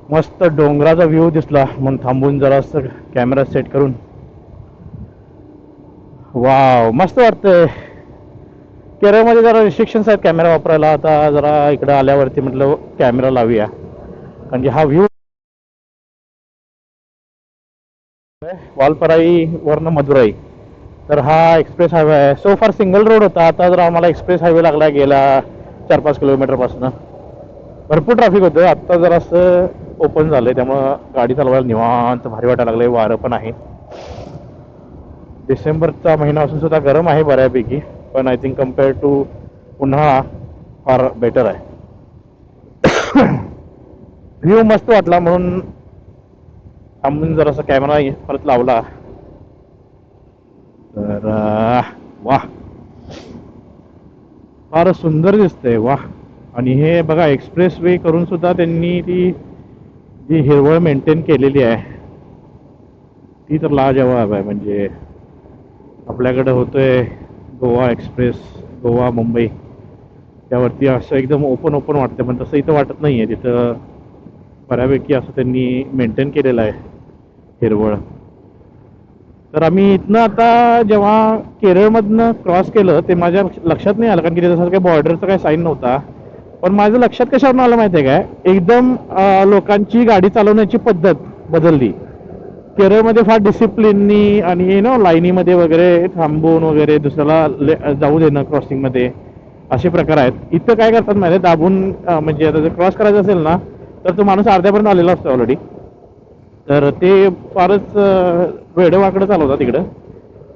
मस्त डोंगराचा व्ह्यू दिसला म्हणून थांबून जरासं कॅमेरा सेट करून. वाव, मस्त वाटतंय. केरळमध्ये जरा रिस्ट्रिक्शन्स आहेत कॅमेरा वापरायला. आता जरा इकडं आल्यावरती म्हटलं कॅमेरा लावूया, कारण की हा व्ह्यू वालपराई वरनं मदुराई. तर हा एक्सप्रेस हायवे आहे. सो फार सिंगल रोड होता, आता जर आम्हाला एक्सप्रेस हायवे लागला गेल्या 4-5 किलोमीटरपासून. भरपूर ट्रॅफिक होतं. आत्ता जरासं ओपन झालंय, त्यामुळं गाडी चालवायला निवांत भारी वाटायला लागलंय. वारं पण आहे. डिसेंबरचा महिना असून सुद्धा गरम आहे बऱ्यापैकी, पण आय थिंक कम्पेअर टू उन्हाळा फार बेटर आहे. व्ह्यू मस्त वाटला म्हणून थांबून जरासा कॅमेरा परत लावला. तर वाह, फार सुंदर दिसतंय. वाह. आणि हे बघा, एक्सप्रेस वे करून सुद्धा त्यांनी ती जी हिरवळ मेंटेन केलेली आहे ती तर लाजवाब आहे. म्हणजे आपल्याकडे होतोय गोवा एक्सप्रेस, गोवा मुंबई, त्यावरती असं एकदम ओपन ओपन वाटतं, पण तसं इथं वाटत नाही आहे. तिथं बऱ्यापैकी असं त्यांनी मेंटेन केलेलं आहे हिरवळ. तर आम्ही इथनं आता जेव्हा केरळमधनं क्रॉस केलं ते माझ्या लक्षात नाही आलं, कारण की त्याच्यासारखं काही बॉर्डरचा काही साईन नव्हता. पण माझं लक्षात कशावरून आलं माहिती आहे काय, एकदम लोकांची गाडी चालवण्याची पद्धत बदलली. केरळमध्ये फार डिसिप्लिननी आणि लाईनीमध्ये वगैरे थांबून वगैरे दुसऱ्याला जाऊ देणं क्रॉसिंगमध्ये, असे प्रकार आहेत. इथं काय करतात माहिती आहे, दाबून म्हणजे आता जर क्रॉस करायचं असेल ना तर तो माणूस अर्ध्यापर्यंत आलेला असतो ऑलरेडी. तर ते फारच वेडवाकडं चालवतात तिकडं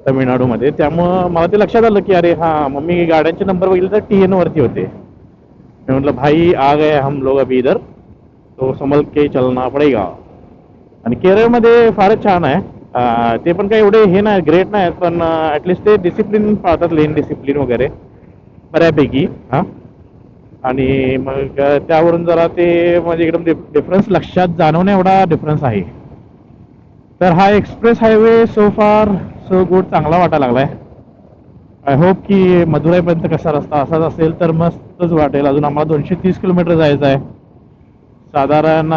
तमिळनाडूमध्ये. त्यामुळं मला ते लक्षात आलं की अरे हां, मग मी गाड्यांचे नंबर बघितले तर TN वरती होते. मी म्हटलं भाई आ गए हम लोग अभी इधर, तो संभल के चलना पडेगा. आणि केरळमध्ये फारच छान आहे. ते पण काही एवढे हे नाही, ग्रेट नाही, पण ॲटलिस्ट ते डिसिप्लिन पाळतात, लेन डिसिप्लिन वगैरे बऱ्यापैकी. हां. आणि मग त्यावरून जरा ते म्हणजे एकदम डिफरन्स लक्षात जाणवण्या एवढा डिफरन्स आहे. तर हा एक्सप्रेस हायवे सो फार सो गुड, चांगला वाटायला लागलाय. आय होप की मदुराईपर्यंत कसा रस्ता असाच असेल तर मस्तच वाटेल. अजून आम्हाला 230 किलोमीटर जायचं आहे. साधारण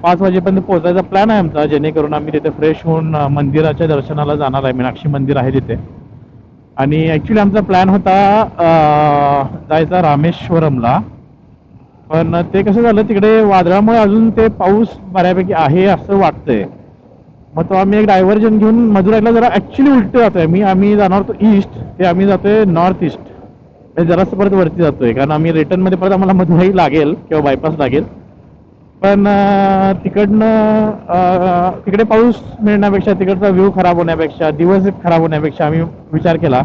5 वाजेपर्यंत पोहोचायचा प्लॅन आहे आमचा, जेणेकरून आम्ही तिथे फ्रेश होऊन मंदिराच्या दर्शनाला जाणार आहे. मीनाक्षी मंदिर आहे तिथे. आणि ॲक्च्युली आमचा प्लॅन होता जायचा रामेश्वरमला, पण ते कसं झालं, तिकडे वादळामुळे अजून ते पाऊस बऱ्यापैकी आहे असं वाटतंय. मग तो आम्ही एक डायव्हर्जन घेऊन मदुराईला जरा ॲक्च्युली उलटं जातोय. आम्ही जाणार होतो ईस्ट, ते आम्ही जातोय नॉर्थ ईस्ट. हे जरासं परत वरती जातोय, कारण आम्ही रिटर्नमध्ये परत आम्हाला मदुराई लागेल किंवा बायपास लागेल. पण तिकडे पाऊस मिळण्यापेक्षा, तिकडचा व्ह्यू खराब होण्यापेक्षा, दिवस खराब होण्यापेक्षा आम्ही विचार केला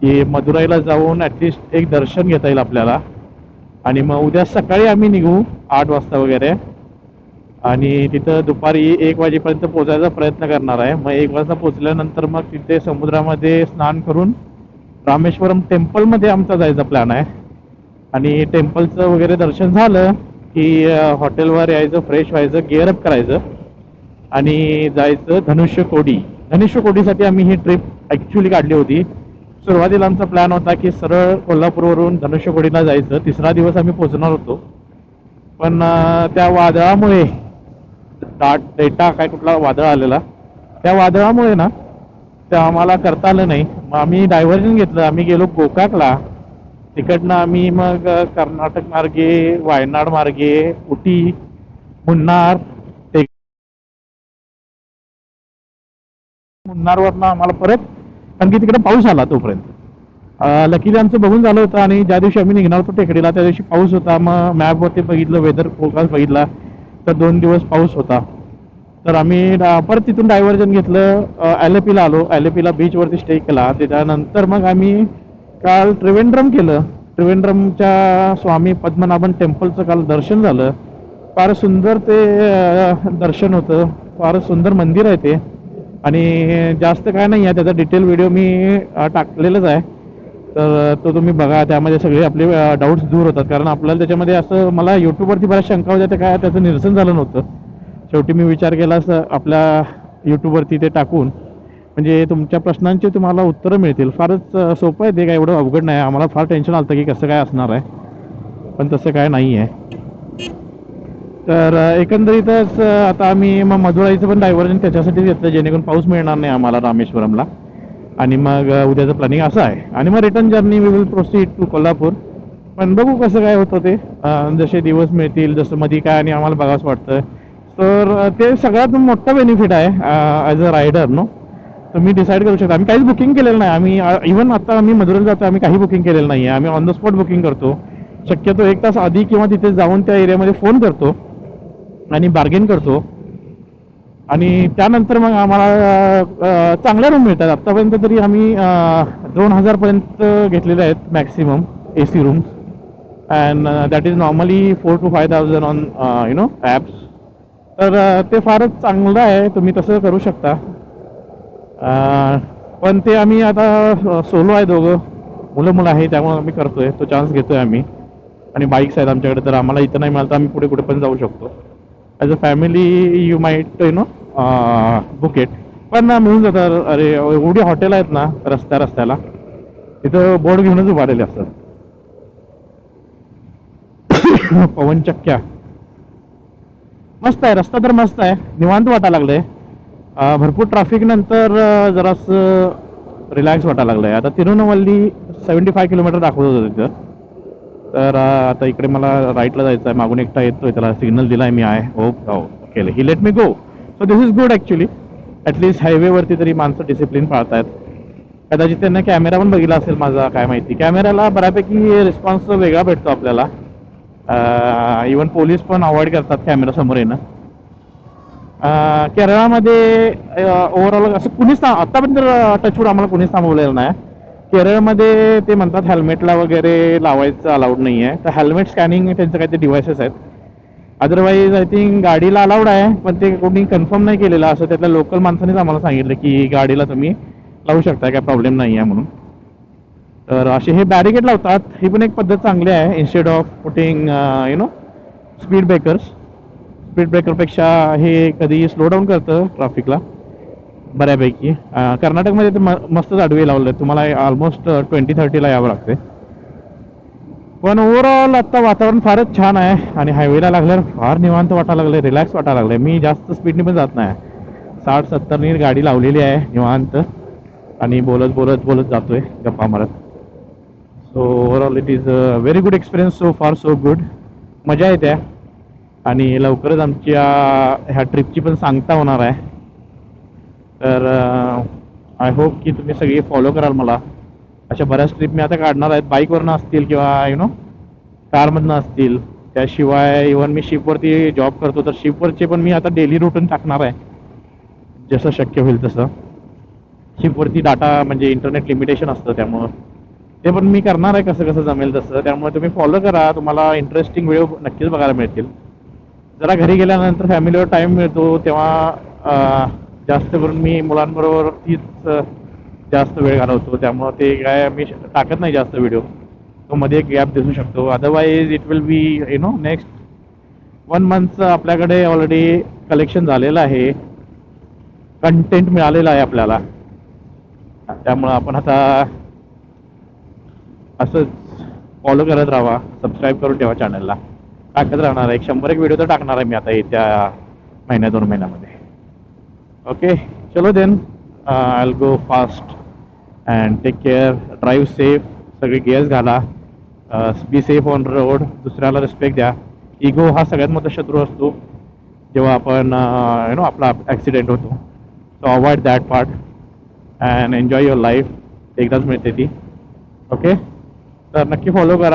की मदुराईला जाऊन ॲटलिस्ट एक दर्शन घेता येईल आपल्याला. आणि मग उद्या सकाळी आम्ही निघू 8 वाजता वगैरे, आणि तिथं दुपारी 1 वाजेपर्यंत पोहोचायचा प्रयत्न करणार आहे. मग 1 वाजता पोहोचल्यानंतर मग तिथे समुद्रामध्ये स्नान करून रामेश्वरम टेम्पलमध्ये आमचा जायचा प्लॅन आहे. आणि टेम्पलचं वगैरे दर्शन झालं की हॉटेलवर यायचं, फ्रेश व्हायचं, गिअरअप करायचं आणि जायचं धनुष्यकोडी. धनुष्यकोडीसाठी आम्ही ही ट्रिप ॲक्च्युली काढली होती. सुरुवातीला आमचा प्लॅन होता की सरळ कोल्हापूरवरून धनुष्यकोडीला जायचं. 3रा दिवस आम्ही पोहोचणार होतो, पण त्या वादळामुळे, डेटा काय कुठला वादळ आलेला, त्या वादळामुळे ना ते आम्हाला करता आलं नाही. मग आम्ही डायव्हर्जन घेतलं. आम्ही गेलो गोकाकला. तिकडनं आम्ही मग कर्नाटक मार्गे, वायनाड मार्गे, उटी, मुन्नार, मुन्नारवरनं आम्हाला परत, कारण की तिकडे पाऊस आला तोपर्यंत. लकीली आमचं बघून झालं होतं. आणि ज्या दिवशी आम्ही निघणार होतो टेकडीला त्या दिवशी पाऊस होता. मग मॅपवरती बघितलं, वेदर फोरकास्ट बघितला तर 2 दिवस पाऊस होता. तर आम्ही परत तिथून डायव्हर्जन घेतलं, ॲलेपीला आलो. ॲलेपीला बीचवरती स्टे केला. त्याच्यानंतर मग आम्ही काल त्रिवेंद्रम केलं. त्रिवेंद्रमच्या स्वामी पद्मनाभन टेम्पलचं काल दर्शन झालं. फार सुंदर ते दर्शन होतं. फारच सुंदर मंदिर आहे ते. आणि जास्त काय नाही आहे, त्याचा डिटेल व्हिडिओ मी टाकलेलाच आहे. तर तो तुम्ही बघा. त्यामध्ये सगळे आपले डाऊट्स दूर होतात, कारण आपल्याला त्याच्यामध्ये असं, मला यूट्यूबवरती बऱ्याच शंका होत्या, ते काय त्याचं निरसन झालं नव्हतं. शेवटी मी विचार केला असं आपल्या यूट्यूबवरती ते टाकून, म्हणजे तुमच्या प्रश्नांची तुम्हाला उत्तरं मिळतील. फारच सोपं आहे ते, काय एवढं अवघड नाही. आम्हाला फार टेन्शन आलं की कसं काय असणार आहे, पण तसं काय नाही आहे. तर एकंदरीतच आता आम्ही मग मदुराईचं पण डायव्हर्जन त्याच्यासाठीच घेतलं जेणेकरून पाऊस मिळणार नाही आम्हाला रामेश्वरमला. आणि मग उद्याचं प्लॅनिंग असं आहे आणि मग return journey we will proceed to Kolhapur. पण बघू कसं काय होतं ते, जसे दिवस मिळतील जसं मध्ये काय आणि आम्हाला बघावंच वाटतं. तर ते सगळ्यात मोठा बेनिफिट आहे ॲज अ रायडर नो. तुम्ही डिसाईड करू शकता. आम्ही काहीच बुकिंग केलेलं नाही. आम्ही इव्हन आता आम्ही मधुरेला जातो आम्ही काही बुकिंग केलेलं नाही आहे. आम्ही ऑन द स्पॉट बुकिंग करतो. शक्यतो 1 तास आधी किंवा तिथे जाऊन त्या एरियामध्ये फोन करतो आणि बार्गेन करतो आणि त्यानंतर मग आम्हाला चांगल्या रूम मिळतात. आत्तापर्यंत तरी आम्ही 2,000पर्यंत घेतलेले आहेत maximum AC rooms. And that is normally 4,000 to 5,000 on apps. तर ते फारच चांगलं आहे, तुम्ही तसं करू शकता. पण ते आम्ही आता सोलो आहे, दोघं मुलं आहे, त्यामुळे आम्ही करतोय, तो चान्स घेतोय आम्ही. आणि बाईक्स आहेत आमच्याकडे, तर आम्हाला इथं नाही मिळालं तर आम्ही पुढे कुठे पण जाऊ शकतो. As a family you might book it. पण मिळून जातात. अरे एवढी हॉटेल आहेत ना रस्त्याला, तिथं बोर्ड घेऊनच उभारलेले असतात. पवनचक्क्या मस्त आहे, रस्ता तर मस्त आहे, निवांत वाटायला लागलंय. भरपूर ट्रॅफिक नंतर जरासं रिलॅक्स वाटायला लागलंय. आता तिरुनवल्ली 75 किलोमीटर दाखवत होतं तिथं. तर आता इकडे मला राईटला जायचं आहे. मागून एकटा येतोय, त्याला सिग्नल दिला आहे मी. केलं he let me go. So this is good actually. At least हायवेवरती तरी माणसं डिसिप्लिन पाळतायत. कदाचित त्यांना कॅमेरा पण बघितला असेल माझा, काय माहिती. कॅमेऱ्याला बऱ्यापैकी रिस्पॉन्स वेगळा भेटतो आपल्याला. इवन पोलीस पण अवॉइड करतात कॅमेरा समोर येणं. केरळामध्ये ओव्हरऑल असं कुणीच आत्तापर्यंत टचवूड आम्हाला कुणीच थांबवलेलं नाही. केरळमध्ये ते म्हणतात हेल्मेटला वगैरे लावायचं अलाउड नाही आहे. तर हेल्मेट स्कॅनिंग त्यांचं काहीतरी डिव्हायसेस आहेत. अदरवाईज आय थिंक गाडीला अलाउड आहे, पण ते कोणी कन्फर्म नाही केलेलं. असं त्यातल्या लोकल माणसानेच आम्हाला सांगितलं की गाडीला तुम्ही लावू शकता, काय प्रॉब्लेम नाही आहे म्हणून. तर असे हे बॅरिकेड लावतात. ही पण एक पद्धत चांगली आहे. Instead of putting speed breakers. Speed ब्रेकरपेक्षा हे कधी स्लो डाऊन करतं ट्रॅफिकला बऱ्यापैकी. कर्नाटकमध्ये तर मस्तच आडवे लावले, तुम्हाला ऑलमोस्ट 20-30ला यावं लागते. पण ओव्हरऑल आत्ता वातावरण फारच छान आहे आणि हायवेला लागल्यावर फार निवांत वाटायला लागलं, रिलॅक्स वाटायला लागलं. मी जास्त स्पीडने पण जात नाही, 60-70नी गाडी लावलेली आहे निवांत आणि बोलत बोलत बोलत जातोय गप्पा मारत. So overall it is a very good experience. So फार सो गुड. मजा येते आणि लवकरच आमच्या ह्या ट्रिपची पण सांगता होणार आहे. तर आय होप की तुम्ही सगळी फॉलो कराल मला. अशा बऱ्याच ट्रिप मी आता काढणार आहेत, बाईकवरनं असतील किंवा कारमधनं असतील. त्याशिवाय इव्हन मी शिपवरती जॉब करतो, तर शिपवरचे पण मी आता डेली रुटीन टाकणार आहे जसं शक्य होईल तसं. शिपवरती डाटा म्हणजे इंटरनेट लिमिटेशन असतं, त्यामुळं ते पण मी करणार आहे कसं कसं जमेल तसं. त्यामुळे तुम्ही फॉलो करा, तुम्हाला इंटरेस्टिंग व्हिडिओ नक्कीच बघायला मिळतील. जरा घरी गेल्यानंतर फॅमिलीवर टाईम मिळतो तेव्हा जास्त करून मी मुलांबरोबर तीच जास्त वेळ घालवतो. त्यामुळं ते काय मी टाकत नाही जास्त व्हिडिओ. तो मध्ये एक गॅप दिसू शकतो. Otherwise it will be next 1 मंथचं आपल्याकडे ऑलरेडी कलेक्शन झालेलं आहे, कंटेंट मिळालेलं आहे आपल्याला. त्यामुळं आपण आता असंच फॉलो करत राहा, सबस्क्राईब करून ठेवा चॅनलला. टाकत राहणार आहे, 100 व्हिडिओ तर टाकणार आहे मी आता येत्या 1-2 महिन्यामध्ये. ओके, चलो then, I will go fast and take care. Drive safe, सगळे गिअर्स घाला, बी सेफ ऑन रोड. दुसऱ्याला रिस्पेक्ट द्या. इगो हा सगळ्यात मोठा शत्रू असतो जेव्हा आपण आपला ॲक्सिडेंट होतो. So avoid that part and enjoy your life. एकदाच मिळते ती. ओके, तर नक्की फॉलो करा.